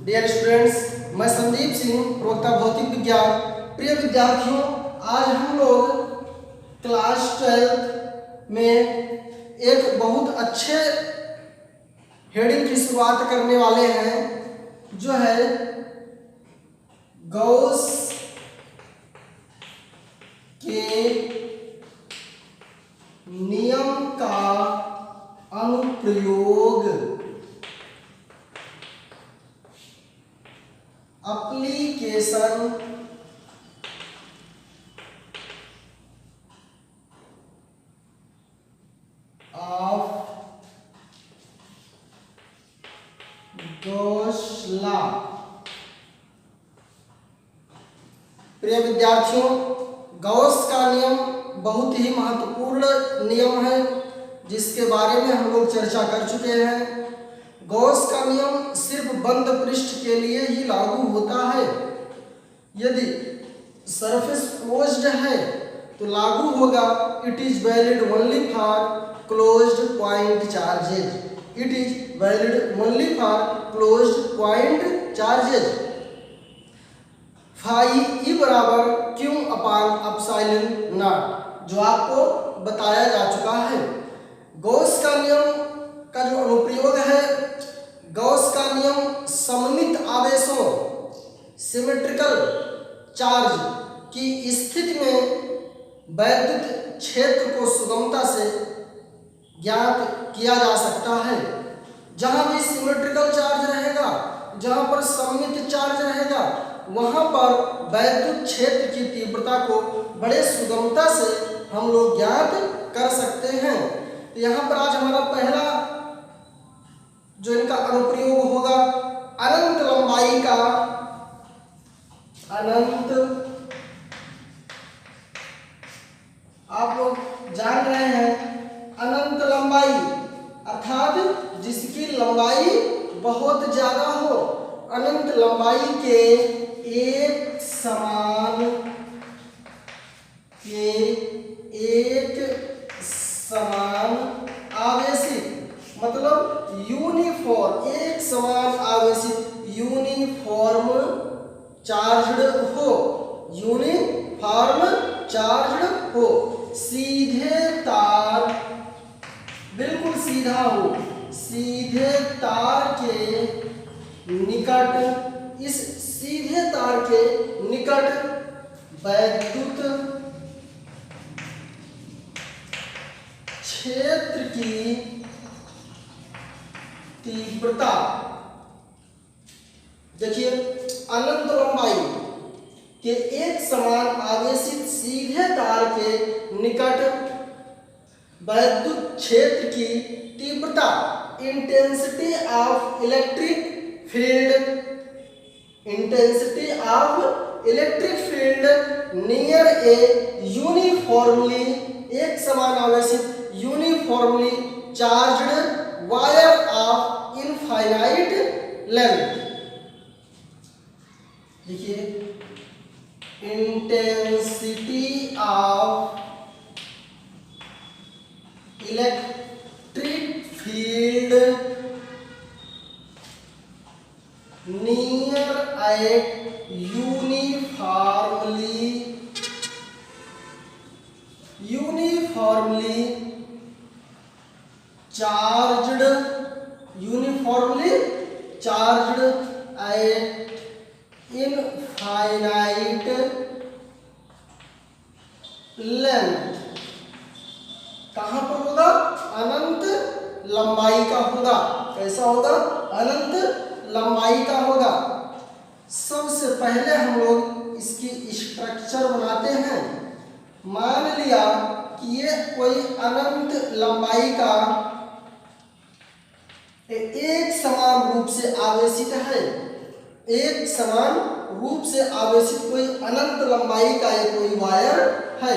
Dear students, मैं संदीप सिंह, प्रवक्ता भौतिक विज्ञान। प्रिय विद्यार्थियों, आज हम लोग क्लास 12 में एक बहुत अच्छे हेडिंग की शुरुआत करने वाले हैं, जो है गॉस के नियम का अनुप्रयोग, एप्लीकेशन ऑफ गॉस लॉ। प्रिय विद्यार्थियों, गॉस का नियम बहुत ही महत्वपूर्ण नियम है, जिसके बारे में हम लोग चर्चा कर चुके हैं। गॉस का नियम सिर्फ बंद पृष्ठ के लिए ही लागू होता है। यदि सरफेस क्लोज्ड है तो लागू होगा it is valid only for closed point charges. It is valid only for closed point charges. Phi E बराबर क्यू अपान एप्सिलॉन नॉट, जो आपको बताया जा चुका है। गॉस का नियम का जो अनुप्रयोग है, गॉस का नियम सममित आवेशों सिमेट्रिकल चार्ज की स्थिति में वैद्युत क्षेत्र को सुगमता से ज्ञात किया जा सकता है। जहां भी सिमेट्रिकल चार्ज रहेगा, जहां पर सममित चार्ज रहेगा, वहां पर वैद्युत क्षेत्र की तीव्रता को बड़े सुगमता से हम लोग ज्ञात कर सकते हैं। तो यहाँ पर आज हमारा पहला जो इनका अनुप्रयोग होगा, अनंत लंबाई का, अनंत, आप लोग जान रहे हैं अनंत लंबाई अर्थात जिसकी लंबाई बहुत ज्यादा हो। अनंत लंबाई के एक समान आवेशित, मतलब यूनिफॉर्म, एक समान आवेशित, यूनिफॉर्म चार्ज्ड हो, यूनिफॉर्म चार्ज्ड हो, सीधे तार, बिल्कुल सीधा हो, सीधे तार के निकट, इस सीधे तार के निकट वैद्युत क्षेत्र की तीव्रता। देखिए, अनंत लंबाई के एक समान आवेशित सीधे तार के निकट वैद्युत क्षेत्र की तीव्रता, intensity of electric field, intensity of electric field near a uniformly, एक समान आवेशित uniformly charged wire of infinite length. देखिए, intensity of electric field near a uniformly charged, uniformly charged at infinite length. कहां पर होगा? अनंत लंबाई का होगा। कैसा होगा? अनंत लंबाई का होगा। सबसे पहले हम लोग इसकी स्ट्रक्चर बनाते हैं। मान लिया कि ये कोई अनंत लंबाई का एक समान रूप से आवेशित है, एक समान रूप से आवेशित कोई अनंत लंबाई का ये कोई वायर है।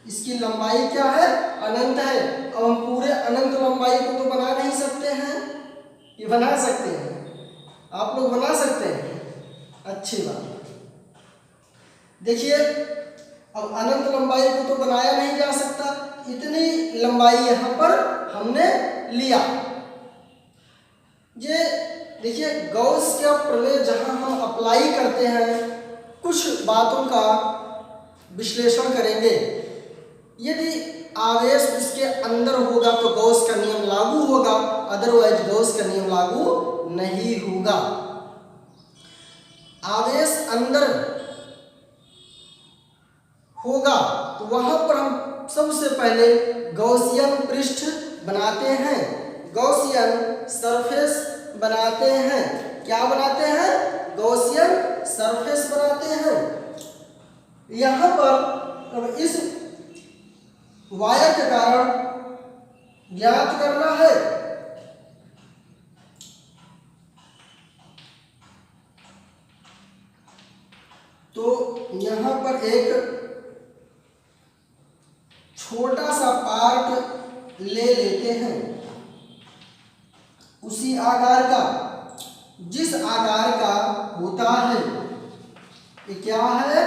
इसकी लंबाई क्या है? अनंत है। अब हम पूरे अनंत लंबाई को तो बना नहीं सकते हैं, ये बना सकते हैं, आप लोग बना सकते हैं, अच्छी बात। देखिए, अब अनंत लंबाई को तो बनाया नहीं जा सकता, इतनी लंबाई यहाँ पर हमने लिया। ये देखिए गॉस का प्रमेय जहां हम अप्लाई करते हैं कुछ बातों का विश्लेषण करेंगे। यदि आवेश इसके अंदर होगा तो गॉस का नियम लागू होगा, अदरवाइज गॉस का नियम लागू नहीं होगा। आवेश अंदर होगा तो वहां पर हम सबसे पहले गॉसियन पृष्ठ बनाते हैं, गॉसियन सरफेस बनाते हैं। क्या बनाते हैं? गॉसियन सरफेस बनाते हैं। यहां पर अब इस वायर के कारण ज्ञात करना है। तो यहां पर एक छोटा सा पार्ट ले लेते हैं उसी आकार का जिस आकार का होता है। ये क्या है?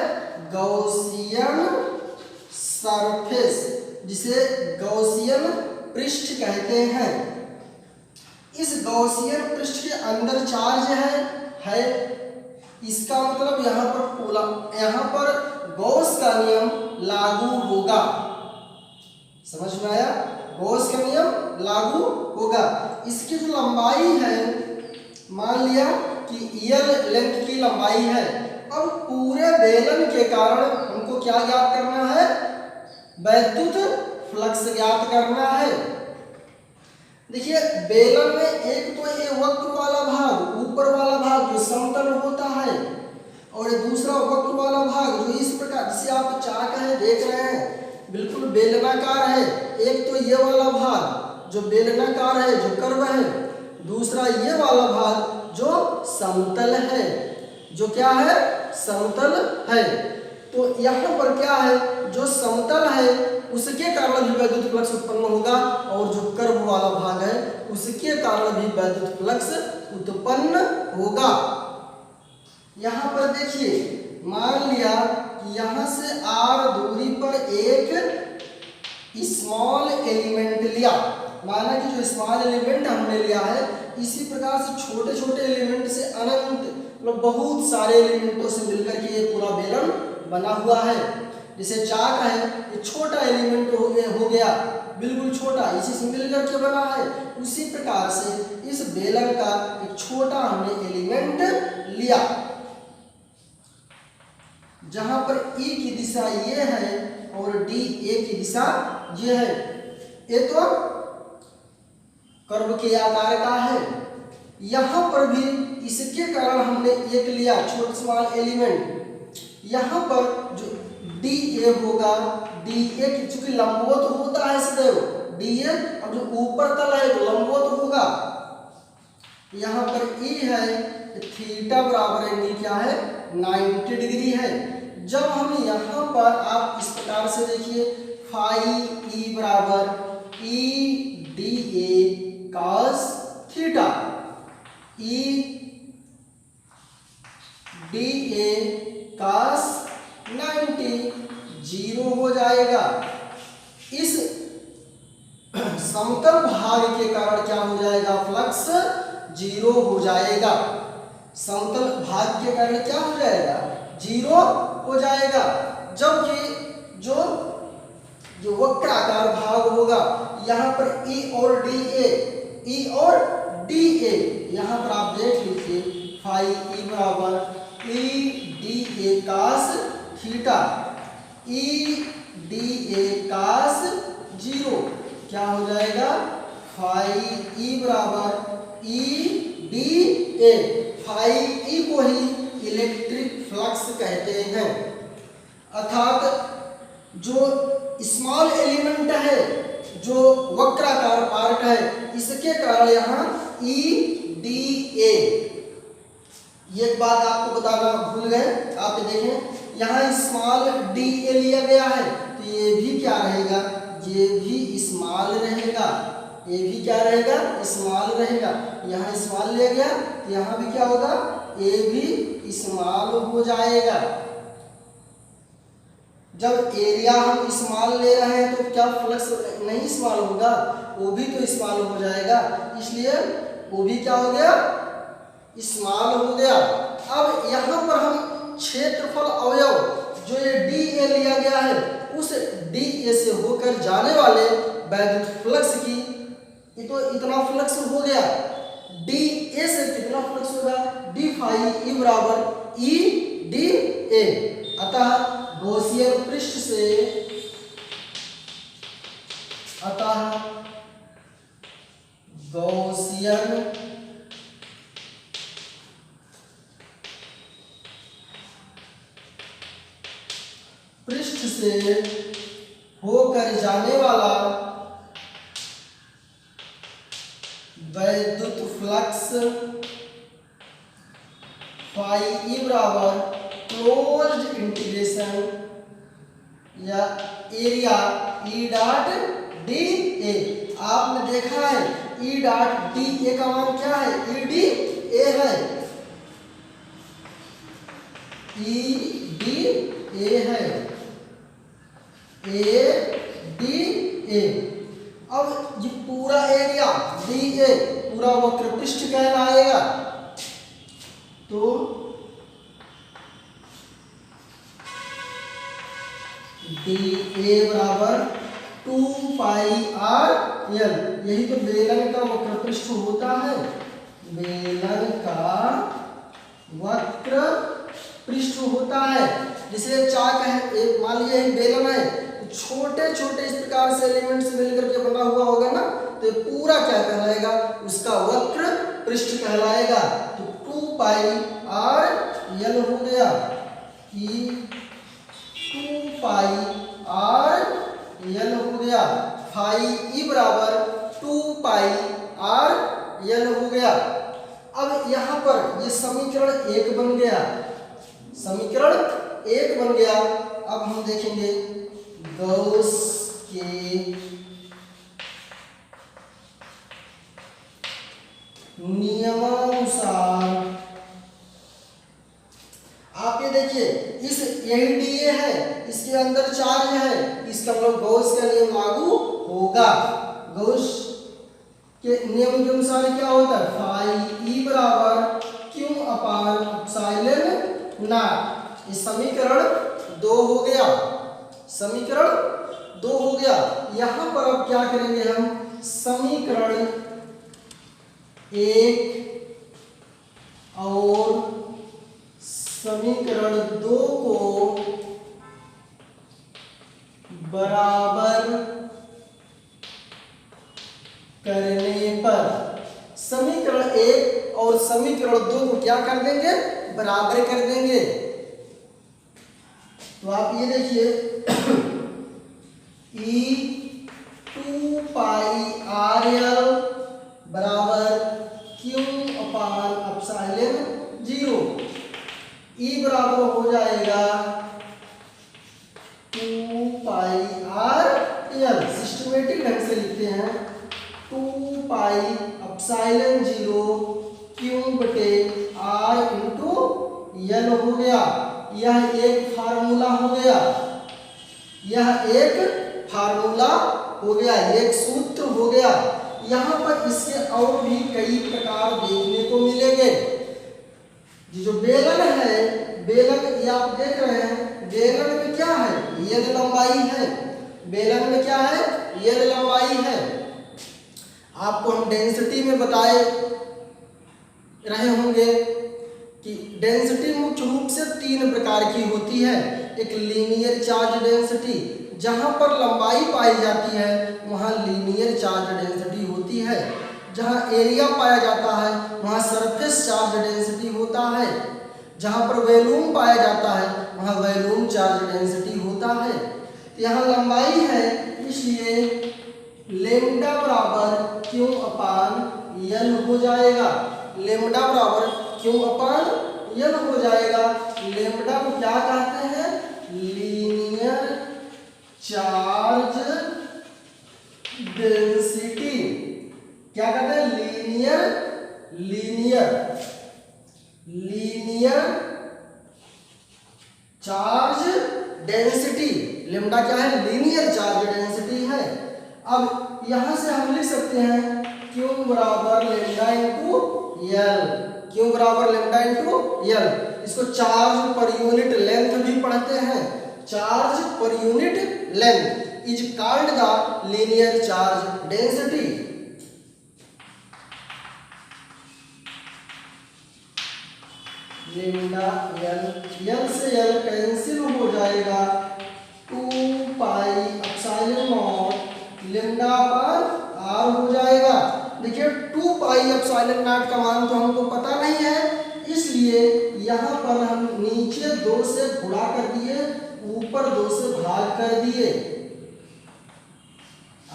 गॉसियन सरफेस, जिसे गॉसियन पृष्ठ कहते हैं। इस गॉसियन पृष्ठ के अंदर चार्ज है। इसका मतलब यहाँ पर गॉस का नियम लागू होगा। समझ में आया? गॉस का नियम लागू होगा। इसकी जो लंबाई है, मान लिया कि एल लेंथ की लंबाई है। अब पूरे बेलन के कारण हमको क्या ज्ञात करना है? वैद्युत फ्लक्स ज्ञात करना है। देखिए बेलन में एक तो ये वक्र वाला भाग, ऊपर वाला भाग जो समतल होता है, और दूसरा वक्र वाला भाग जो इस प्रकार, जिसे आप चाक है देख रहे हैं, बिल्कुल बेलनाकार है। एक तो ये वाला भाग जो बेलनाकार है, जो कर्व है, दूसरा ये वाला भाग जो समतल है, जो क्या है? समतल है। तो यहाँ पर क्या है? जो समतल है उसके कारण भी वैद्युत फ्लक्स उत्पन्न होगा, और जो कर्व वाला भाग है उसके कारण भी वैद्युत फ्लक्स उत्पन्न होगा। यहाँ पर देखिए, मान लिया कि यहाँ से r दूरी पर एक स्मॉल एलिमेंट लिया। माना कि जो स्मॉल एलिमेंट हमने लिया है, इसी प्रकार से छोटे छोटे एलिमेंट से अनंत, मतलब बहुत सारे एलिमेंटों से मिलकर के ये पूरा बेलन बना हुआ है। जैसे चाक है, ये छोटा एलिमेंट हो गया, बिल्कुल छोटा, इसी से मिलकर के बना है। उसी प्रकार से इस बेलन का एक छोटा हमने एलिमेंट लिया, जहां पर E की दिशा ये है और DA की दिशा ये है। ये तो कर्व के आकार का है। यहां पर भी इसके कारण हमने एक लिया छोटा स्मॉल एलिमेंट। यहां पर जो DA होगा, DA की चूंकि लंबवत होता है सदैव, DA अब जो ऊपर तल है तो लंबवत होगा। यहाँ पर E है, थीटा बराबर एंगल क्या है? 90 डिग्री है। जब हम यहाँ पर आप इस प्रकार से देखिए, फाई E बराबर EDA cos theta, EDA cos 90 zero हो जाएगा। इस समतल भाग के कारण क्या हो जाएगा? फ्लक्स जीरो हो जाएगा। समतल भाग के कारण क्या हो जाएगा? जीरो हो जाएगा। जबकि जो वक्राकार भाग होगा, यहाँ पर E और DA, यहाँ पर आप देख लीजिए, फाई E बराबर EDA cos theta, EDA cos 0 क्या हो जाएगा? फाई E बराबर EDA, फाई E को ही इलेक्ट्रिक फ्लक्स कहते हैं। अर्थात जो स्मॉल एलिमेंट है, जो वक्राकार पार्ट है, इसके कारण यहाँ EDA, ये बात आपको बताना भूल गए। आप देखें यहाँ स्मॉल DA लिया गया है, तो ये भी क्या रहेगा? ये भी स्मॉल रहेगा। ये भी क्या रहेगा? स्मॉल रहेगा। यहाँ स्मॉल लिया गया तो यहाँ भी क्या होगा? ये भी स्मॉल हो जाएगा। जब एरिया हम स्मॉल ले रहे हैं तो क्या फ्लक्स नहीं स्मॉल होगा? वो भी तो स्मॉल हो जाएगा। इसलिए वो भी क्या हो गया? स्मॉल हो गया। अब यहाँ पर हम क्षेत्रफल अवयव जो ये डी ए लिया गया है उस डी ए से होकर जाने वाले वैद्युत फ्लक्स की, तो इतना फ्लक्स हो गया, डी ए से कितना फ्लक्स होगा, डी फाई ई बराबर ई डी ए। अतः गॉसियन पृष्ठ से, अतः गॉसियन पृष्ठ से होकर जाने वाला वैद्युत फ्लक्स फाई ई बराबर क्लोज्ड इंटीग्रेशन या area E dot D A. आपने देखा है ई डॉट डी ए का मान क्या है, ई डी ए है, ई डी ए है, ए डी ए। अब ये पूरा एरिया डी ए पूरा वक्र पृष्ठ कहलाएगा। तो डी ए बराबर 2 पाई आर एल, यही तो बेलन का वक्र पृष्ठ होता है, बेलन का वक्र पृष्ठ होता है। जिसे चाक है, एक मान लीजिए एक बेलन है, छोटे छोटे इस प्रकार से एलिमेंट्स मिलकर के बना हुआ होगा ना, तो ये पूरा क्या कहलाएगा, उसका वक्र पृष्ठ कहलाएगा। तो 2 पाई आर एल हो गया, कि 2 पाई आर एल हो गया, फाई ई बराबर 2 पाई आर एल हो गया। अब यहाँ पर ये समीकरण 1 बन गया, समीकरण 1 बन गया। अब हम देखेंगे गॉस के नियमानुसार, आप ये देखिए इस यही डी ए है, इसके अंदर चार्ज है, इसका मतलब गॉस का नियम लागू होगा। गॉस के नियम के अनुसार क्या होता है, फाई ई बराबर क्यू अपान एप्सिलॉन नॉट। ये समीकरण 2 हो गया, समीकरण 2 हो गया। यहां पर अब क्या करेंगे हम, समीकरण 1 और समीकरण 2 को बराबर करने पर, समीकरण 1 और समीकरण 2 को क्या कर देंगे, बराबर कर देंगे। तो आप ये देखिए ई 2 पाई आर एल बराबर क्यू अपान एप्सिलॉन 0, ई बराबर हो जाएगा 2 पाई आर एल। सिस्टमेटिक ढंग से लिखते हैं, 2 पाई एप्सिलॉन 0 क्यू बटे आर इंटू एल हो गया। यह एक फार्मूला हो गया, यह एक फार्मूला हो गया, एक सूत्र हो गया। यहाँ पर इसके और भी कई प्रकार देखने को मिलेंगे। ये जो बेलन है, बेलन ये आप देख रहे हैं, बेलन में क्या है, ये लंबाई है, बेलन में क्या है, ये लंबाई है। आपको हम डेंसिटी में बताए रहे होंगे कि डेंसिटी मुख्य रूप से 3 प्रकार की होती है। एक लीनियर चार्ज डेंसिटी, जहां पर लंबाई पाई जाती है वहां लीनियर चार्ज डेंसिटी होती है। जहां एरिया पाया जाता है वहां सरफेस चार्ज डेंसिटी होता है। जहां पर वॉल्यूम पाया जाता है वहां वॉल्यूम चार्ज डेंसिटी होता है। तो यहाँ लंबाई है, इसलिए लेम्डा बराबर क्यू अपान एल हो जाएगा, लेम्डा बराबर क्यू अपान एल हो जाएगा। लेम्डा को क्या कहते हैं, लीनियर चार्ज डेंसिटी। क्या कहते हैं, लीनियर चार्ज डेंसिटी। लेम्डा क्या है, लीनियर चार्ज डेंसिटी है। अब यहां से हम लिख सकते हैं क्यू बराबर लेम्डा इंटू एल। क्यू बराबर लेमडा इंटू एल। इसको चार्ज पर यूनिट लेंथ भी पढ़ते हैं। Charge per unit length is called the linear charge density. Lambda L से एल कैंसिल हो जाएगा, 2 पाई एप्सिलॉन नॉट लेमडा पर आर हो जाएगा। देखिए 2 पाई एप्सिलॉन नॉट का मान तो हमको पता नहीं है, इसलिए यहाँ पर हम नीचे 2 से गुणा कर दिए, ऊपर 2 से भाग कर दिए।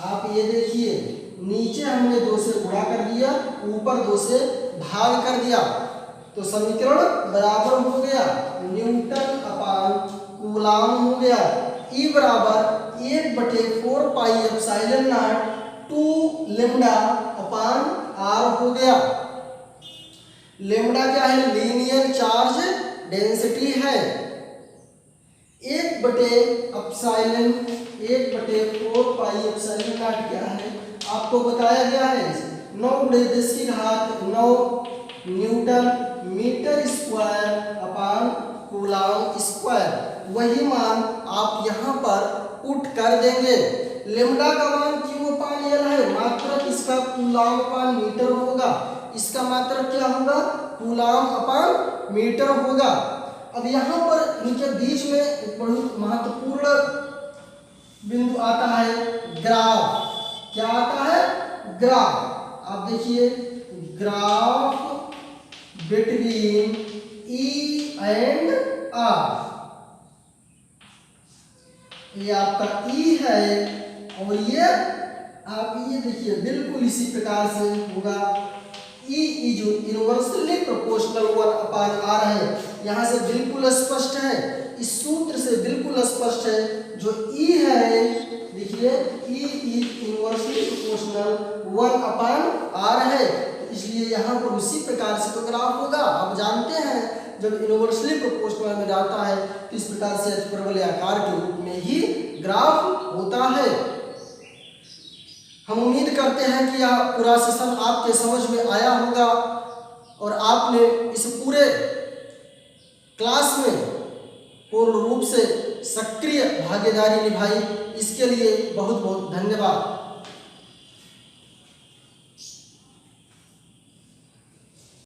आप ये देखिए नीचे हमने 2 से गुणा कर दिया, ऊपर 2 से भाग कर दिया, तो समीकरण बराबर हो गया न्यूटन अपान कूलाम हो गया। ई बराबर 1/4 pi epsilon naught 2 lambda upon r हो गया। लेमडा क्या है? लीनियर चार्ज डेंसिटी है। 1/4 पाई एप्सिलॉन नॉट क्या है आपको बताया गया है, 9×10⁹ newton metre square upon coulomb square. वही मान आप यहाँ पर पुट कर देंगे। लेमडा का मान क्यू अपान एल है, मात्रक इसका कूलाम अपान मीटर होगा। इसका मात्रक क्या होगा? कूलाम अपान मीटर होगा। अब यहाँ पर इनके बीच में एक बहुत महत्वपूर्ण बिंदु आता है, ग्राफ। क्या आता है? ग्राफ। आप देखिए graph between E and r. ये आपका ई है और ये आप ये देखिए बिल्कुल इसी प्रकार से होगा। E is inversely proportional 1/r है। यहाँ से बिल्कुल स्पष्ट है, इस सूत्र से बिल्कुल स्पष्ट है। जो ई है देखिए E is inversely proportional 1/r है, इसलिए यहाँ पर उसी प्रकार से तो ग्राफ होगा। आप जानते हैं जब इनवर्सली प्रोपोर्शनल में जाता है तो इस प्रकार से परवलय आकार के रूप में ही ग्राफ होता है। हम उम्मीद करते हैं कि यह पूरा सेशन आपके समझ में आया होगा और आपने इस पूरे क्लास में पूर्ण रूप से सक्रिय भागीदारी निभाई। इसके लिए बहुत बहुत धन्यवाद।